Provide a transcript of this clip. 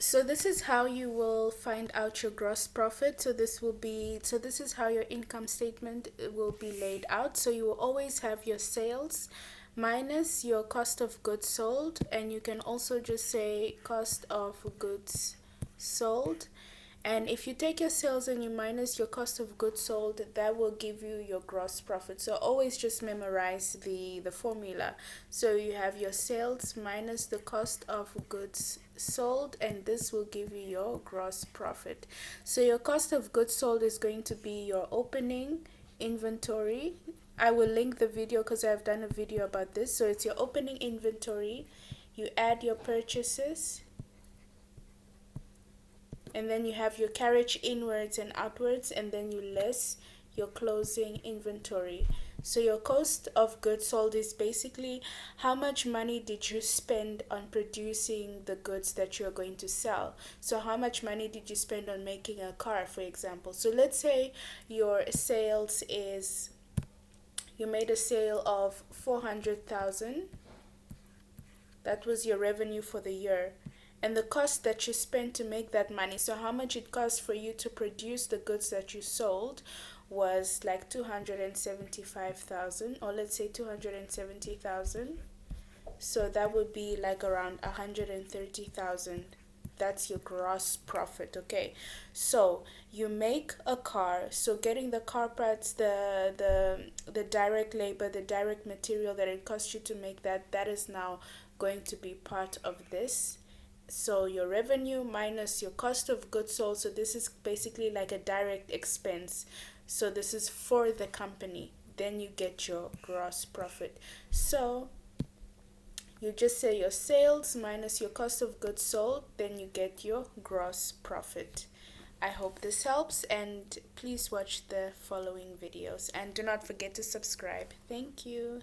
So this is how you will find out your gross profit. So this is how your income statement will be laid out. So you will always have your sales minus your cost of goods sold, and you can also just say cost of goods sold. And if you take your sales and you minus your cost of goods sold, that will give you your gross profit. So always just memorize the formula. So you have your sales minus the cost of goods sold, and this will give you your gross profit. So your cost of goods sold is going to be your opening inventory. I will link the video because I've done a video about this. So it's your opening inventory. You add your purchases, and then you have your carriage inwards and outwards, and then you less your closing inventory. So your cost of goods sold is basically how much money did you spend on producing the goods that you're going to sell. So how much money did you spend on making a car, for example? So let's say your sales is, you made a sale of 400,000. That was your revenue for the year. And the cost that you spent to make that money, so how much it cost for you to produce the goods that you sold, was like 275,000, or let's say 270,000. So that would be like around 130,000. That's your gross profit. Okay, so you make a car, so getting the car parts, the direct labor, the direct material that it costs you to make that, that is now going to be part of this. So your revenue minus your cost of goods sold, so this is basically like a direct expense, so this is for the company, then you get your gross profit. So you just say your sales minus your cost of goods sold, then you get your gross profit. I hope this helps, and please watch the following videos, and do not forget to subscribe. Thank you.